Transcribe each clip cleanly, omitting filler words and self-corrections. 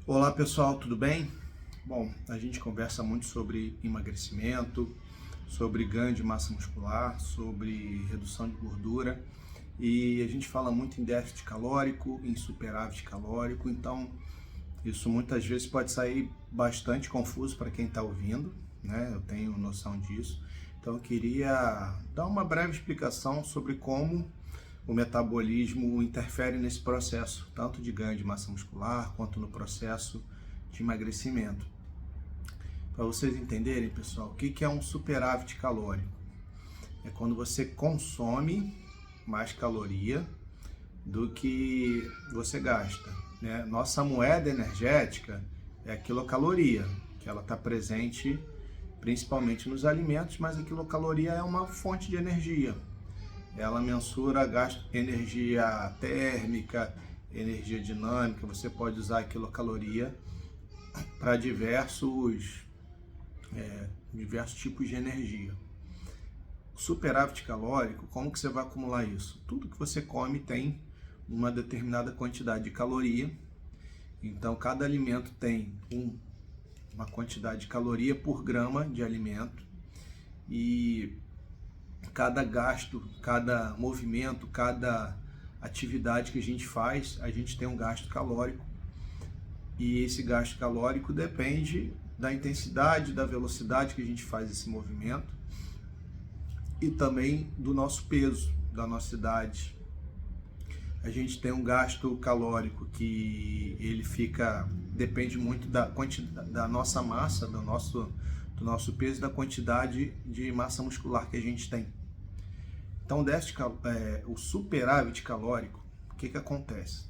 Olá pessoal, tudo bem? Bom, a gente conversa muito sobre emagrecimento, sobre ganho de massa muscular, sobre redução de gordura e a gente fala muito em déficit calórico, em superávit calórico, então isso muitas vezes pode sair bastante confuso para quem está ouvindo, né? Eu tenho noção disso, então eu queria dar uma breve explicação sobre como o metabolismo interfere nesse processo, tanto de ganho de massa muscular, quanto no processo de emagrecimento. Para vocês entenderem, pessoal, o que é um superávit calórico? É quando você consome mais caloria do que você gasta, né? Nossa moeda energética é a quilocaloria, que ela está presente principalmente nos alimentos, mas a quilocaloria é uma fonte de energia. Ela mensura gasto, energia térmica, energia dinâmica. Você pode usar a quilocaloria para diversos tipos de energia. O superávit calórico, como que você vai acumular isso? Tudo que você come tem uma determinada quantidade de caloria. Então, cada alimento tem uma quantidade de caloria por grama de alimento. E cada gasto, cada movimento, cada atividade que a gente faz, a gente tem um gasto calórico. E esse gasto calórico depende da intensidade, da velocidade que a gente faz esse movimento e também do nosso peso, da nossa idade. A gente tem um gasto calórico que ele depende muito da nossa massa, do nosso peso, da quantidade de massa muscular que a gente tem. Então, o superávit calórico, o que acontece?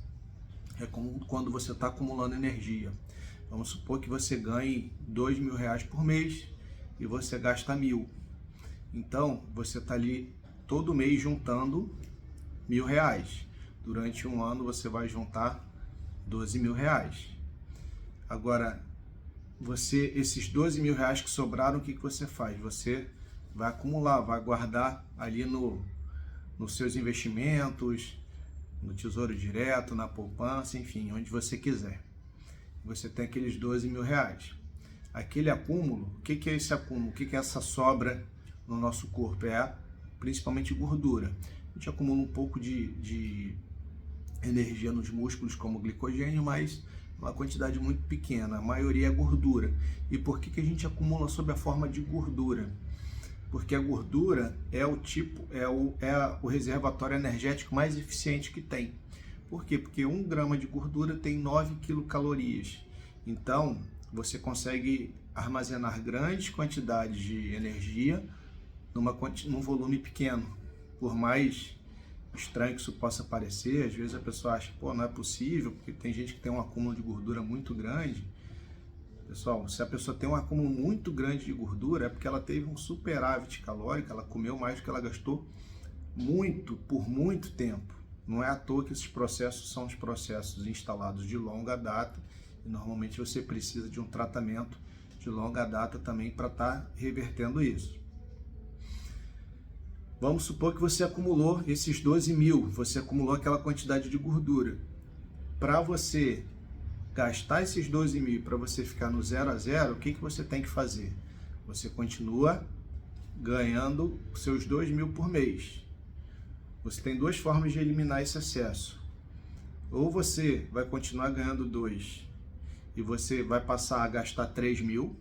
É como quando você está acumulando energia. Vamos supor que você ganhe R$ 2.000 por mês e você gasta 1.000. Então, você está ali todo mês juntando R$ 1.000. Durante um ano, você vai juntar R$ 12.000. Agora, esses R$ 12.000 que sobraram, o que você faz? Você vai acumular, vai guardar ali nos seus investimentos, no Tesouro Direto, na poupança, enfim, onde você quiser. Você tem aqueles R$ 12.000. Aquele acúmulo, o que é esse acúmulo? O que é essa sobra no nosso corpo? É principalmente gordura. A gente acumula um pouco de energia nos músculos como glicogênio, mas uma quantidade muito pequena. A maioria é gordura. E por que a gente acumula sob a forma de gordura? Porque a gordura é o reservatório energético mais eficiente que tem. Por quê? Porque 1 grama de gordura tem 9 quilocalorias. Então, você consegue armazenar grandes quantidades de energia num volume pequeno. Por mais estranho que isso possa parecer, às vezes a pessoa acha, pô, não é possível, porque tem gente que tem um acúmulo de gordura muito grande. Pessoal, se a pessoa tem um acúmulo muito grande de gordura, é porque ela teve um superávit calórico, ela comeu mais do que ela gastou por muito tempo. Não é à toa que esses processos são os processos instalados de longa data e normalmente você precisa de um tratamento de longa data também para estar revertendo isso. Vamos supor que você acumulou esses 12.000, você acumulou aquela quantidade de gordura. Para você gastar esses 12.000, para você ficar no 0 a 0, o que você tem que fazer? Você continua ganhando seus 2.000 por mês. Você tem duas formas de eliminar esse excesso. Ou você vai continuar ganhando 2 e você vai passar a gastar 3.000,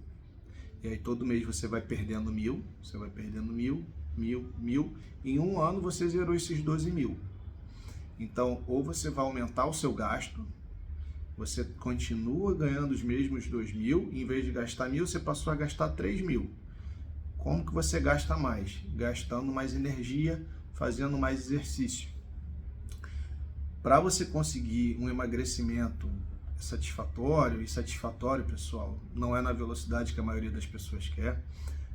e aí todo mês você vai perdendo 1.000, você vai perdendo 1.000, 1.000. Em um ano você zerou esses 12.000. Então, ou você vai aumentar o seu gasto, você continua ganhando os mesmos 2.000, em vez de gastar 1.000, você passou a gastar 3.000. Como que você gasta mais? Gastando mais energia, fazendo mais exercício. Para você conseguir um emagrecimento satisfatório, pessoal, não é na velocidade que a maioria das pessoas quer.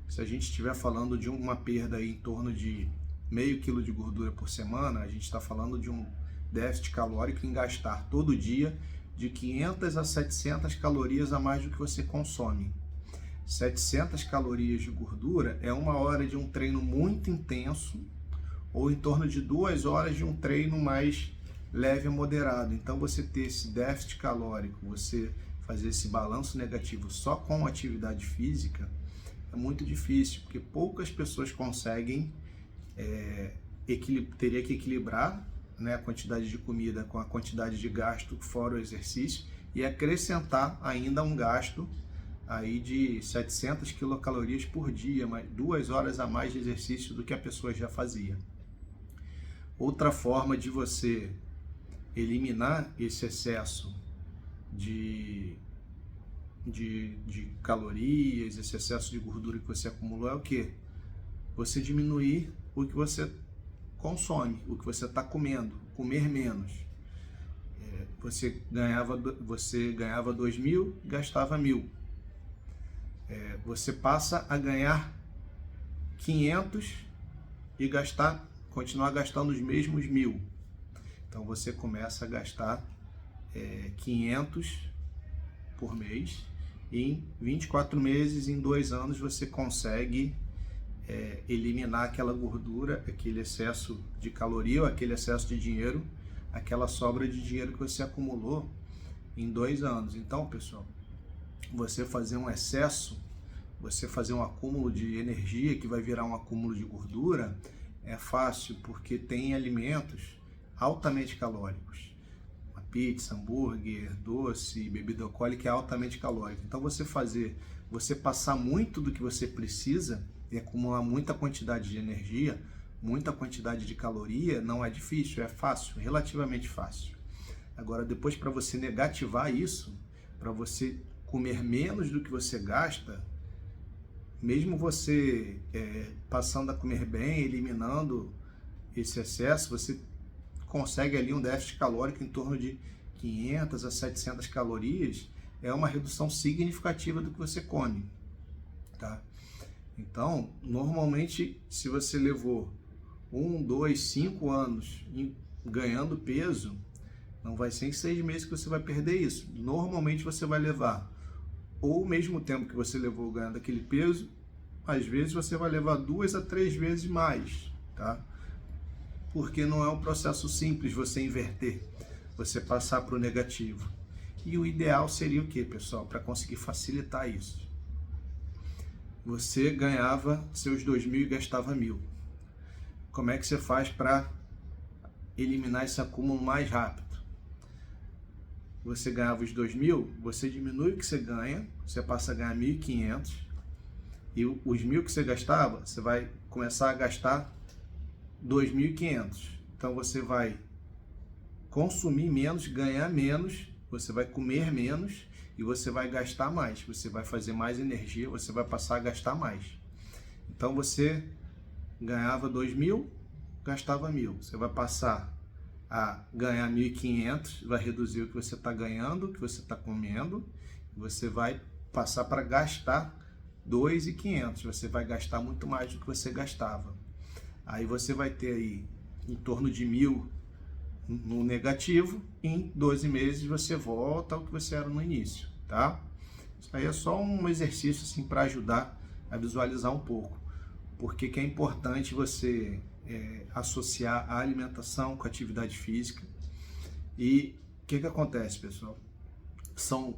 Se a gente estiver falando de uma perda aí em torno de meio quilo de gordura por semana, a gente está falando de um déficit calórico em gastar todo dia de 500 a 700 calorias a mais do que você consome. 700 calorias de gordura é 1 hora de um treino muito intenso ou em torno de 2 horas de um treino mais leve a moderado. Então, você ter esse déficit calórico, você fazer esse balanço negativo só com atividade física é muito difícil, porque poucas pessoas conseguem, teria que equilibrar, né, a quantidade de comida com a quantidade de gasto fora o exercício e acrescentar ainda um gasto aí de 700 quilocalorias por dia, 2 horas a mais de exercício do que a pessoa já fazia. Outra forma de você eliminar esse excesso de calorias, esse excesso de gordura que você acumulou é o quê? Você diminuir o que você consome, o que você está comendo, comer menos. Você ganhava 2.000, gastava 1.000. Você passa a ganhar 500 e continuar gastando os mesmos 1.000. Então você começa a gastar 500 por mês. Em 24 meses, em 2 anos, você consegue eliminar aquela gordura, aquele excesso de caloria ou aquele excesso de dinheiro, aquela sobra de dinheiro que você acumulou em 2 anos. Então, pessoal, você fazer um excesso, você fazer um acúmulo de energia que vai virar um acúmulo de gordura é fácil, porque tem alimentos altamente calóricos. Uma pizza, hambúrguer, doce, bebida alcoólica é altamente calórica. Então você passar muito do que você precisa e acumular muita quantidade de energia, muita quantidade de caloria, não é difícil, é fácil, relativamente fácil. Agora, depois, para você negativar isso, para você comer menos do que você gasta, mesmo você passando a comer bem, eliminando esse excesso, você consegue ali um déficit calórico em torno de 500 a 700 calorias, é uma redução significativa do que você come, tá? Então, normalmente, se você levou 1, 2, 5 anos ganhando peso, não vai ser em 6 meses que você vai perder isso. Normalmente você vai levar ou o mesmo tempo que você levou ganhando aquele peso, às vezes você vai levar 2 a 3 vezes mais, tá? Porque não é um processo simples você inverter, você passar para o negativo. E o ideal seria o quê, pessoal? Para conseguir facilitar isso. Você ganhava seus 2.000 e gastava 1.000. Como é que você faz para eliminar esse acúmulo mais rápido? Você ganhava os 2.000, você diminui o que você ganha, você passa a ganhar 1.500, e os 1.000 que você gastava, você vai começar a gastar 2.500. Então você vai consumir menos, ganhar menos, você vai comer menos e você vai gastar mais. Você vai fazer mais energia, você vai passar a gastar mais. Então você ganhava 2.000, gastava 1.000. Você vai passar a ganhar 1.500, vai reduzir o que você está ganhando, o que você está comendo, e você vai passar para gastar 2.500. Você vai gastar muito mais do que você gastava. Aí você vai ter aí em torno de 1.000 no negativo, e em 12 meses você volta ao que você era no início, tá? Isso aí é só um exercício assim para ajudar a visualizar um pouco. Porque que é importante você associar a alimentação com a atividade física. E o que acontece, pessoal? São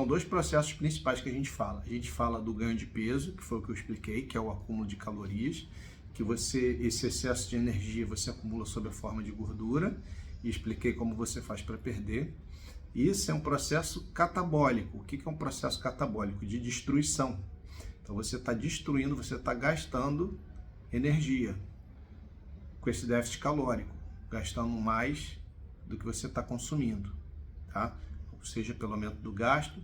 2 processos principais que a gente fala. A gente fala do ganho de peso, que foi o que eu expliquei, que é o acúmulo de calorias, que esse excesso de energia você acumula sob a forma de gordura, e expliquei como você faz para perder. Isso é um processo catabólico. O que é um processo catabólico? De destruição. Então você está destruindo, você está gastando energia com esse déficit calórico, gastando mais do que você está consumindo, tá? Seja pelo aumento do gasto,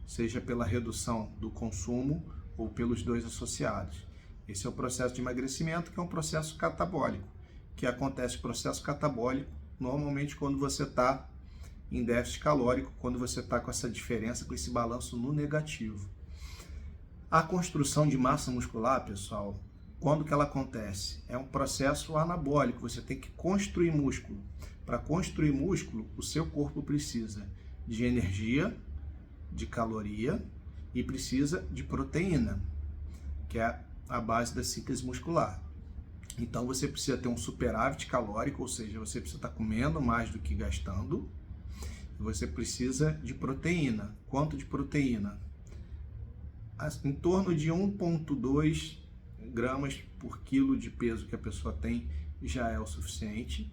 seja pela redução do consumo ou pelos 2 associados. Esse é o processo de emagrecimento, que é um processo catabólico, que acontece processo catabólico normalmente quando você está em déficit calórico, quando você está com essa diferença, com esse balanço no negativo. A construção de massa muscular, pessoal, quando que ela acontece? É um processo anabólico, você tem que construir músculo. Para construir músculo, o seu corpo precisa de energia, de caloria e precisa de proteína, que é a base da síntese muscular. Então você precisa ter um superávit calórico, ou seja, você precisa estar comendo mais do que gastando. você precisa de proteína. Quanto de proteína? Em torno de 1,2 gramas por quilo de peso que a pessoa tem já é o suficiente.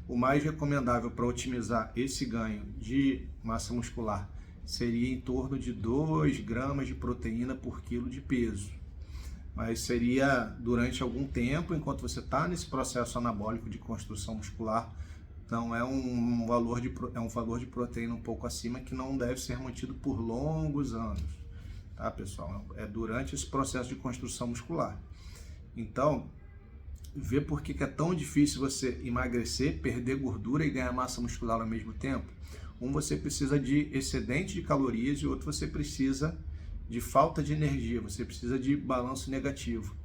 O mais recomendável para otimizar esse ganho de massa muscular seria em torno de 2 gramas de proteína por quilo de peso. Mas seria durante algum tempo, enquanto você está nesse processo anabólico de construção muscular. Então é um valor de proteína um pouco acima que não deve ser mantido por longos anos, tá, pessoal? É durante esse processo de construção muscular. Então, vê por que é tão difícil você emagrecer, perder gordura e ganhar massa muscular ao mesmo tempo. Você precisa de excedente de calorias e outro você precisa de falta de energia, você precisa de balanço negativo.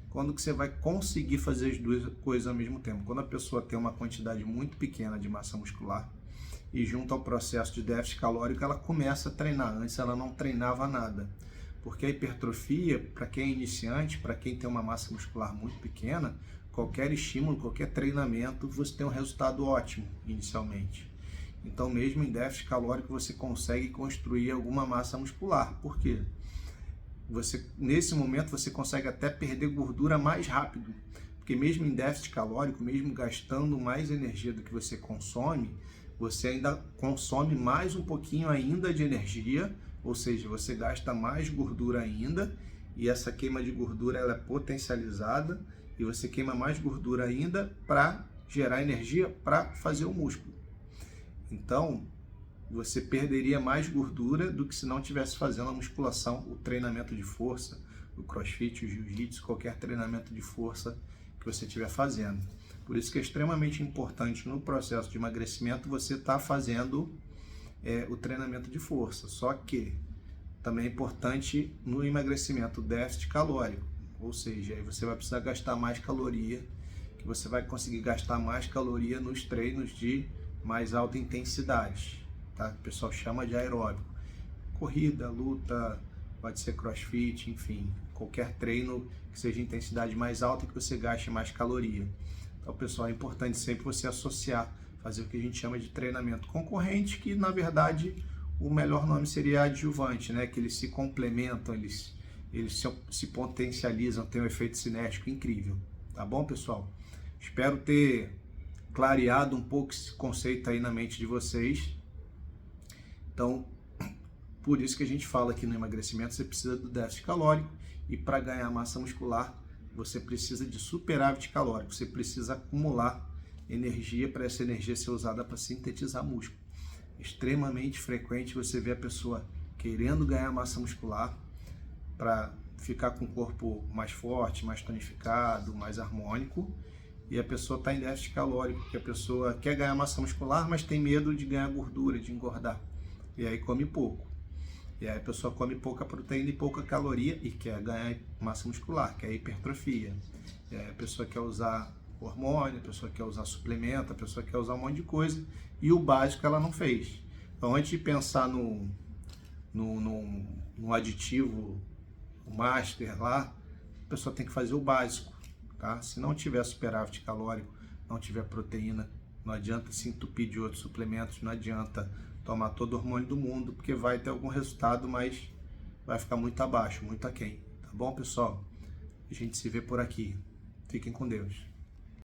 Quando que você vai conseguir fazer as duas coisas ao mesmo tempo? Quando a pessoa tem uma quantidade muito pequena de massa muscular e junto ao processo de déficit calórico, ela começa a treinar. Antes ela não treinava nada. Porque a hipertrofia, para quem é iniciante, para quem tem uma massa muscular muito pequena, qualquer estímulo, qualquer treinamento, você tem um resultado ótimo inicialmente. Então, mesmo em déficit calórico, você consegue construir alguma massa muscular. Por quê? Nesse momento, você consegue até perder gordura mais rápido. Porque mesmo em déficit calórico, mesmo gastando mais energia do que você consome, você ainda consome mais um pouquinho ainda de energia, ou seja, você gasta mais gordura ainda, e essa queima de gordura ela é potencializada, e você queima mais gordura ainda para gerar energia para fazer o músculo. Então, você perderia mais gordura do que se não estivesse fazendo a musculação, o treinamento de força, o crossfit, o jiu-jitsu, qualquer treinamento de força que você estiver fazendo. Por isso que é extremamente importante no processo de emagrecimento você estar fazendo o treinamento de força. Só que também é importante no emagrecimento o déficit calórico, ou seja, aí você vai precisar gastar mais caloria, que você vai conseguir gastar mais caloria nos treinos de mais alta intensidade. Tá? O pessoal chama de aeróbico. Corrida, luta, pode ser crossfit, enfim, qualquer treino que seja intensidade mais alta que você gaste mais caloria. Então, pessoal, é importante sempre você associar, fazer o que a gente chama de treinamento concorrente, que na verdade o melhor nome seria adjuvante, né? Que eles se complementam, eles se potencializam, tem um efeito cinético incrível. Tá bom, pessoal? Espero ter clareado um pouco esse conceito aí na mente de vocês. Então, por isso que a gente fala que no emagrecimento você precisa do déficit calórico e para ganhar massa muscular você precisa de superávit calórico, você precisa acumular energia para essa energia ser usada para sintetizar músculo. É extremamente frequente você ver a pessoa querendo ganhar massa muscular para ficar com o corpo mais forte, mais tonificado, mais harmônico, e a pessoa está em déficit calórico, porque a pessoa quer ganhar massa muscular, mas tem medo de ganhar gordura, de engordar. E aí come pouco. E aí a pessoa come pouca proteína e pouca caloria e quer ganhar massa muscular, que é hipertrofia. E aí a pessoa quer usar hormônio, a pessoa quer usar suplemento, a pessoa quer usar um monte de coisa e o básico ela não fez. Então, antes de pensar no aditivo, o master lá, a pessoa tem que fazer o básico, tá? Se não tiver superávit calórico, não tiver proteína, não adianta se entupir de outros suplementos, não adianta tomar todo o hormônio do mundo, porque vai ter algum resultado, mas vai ficar muito abaixo, muito aquém. Tá bom, pessoal? A gente se vê por aqui. Fiquem com Deus.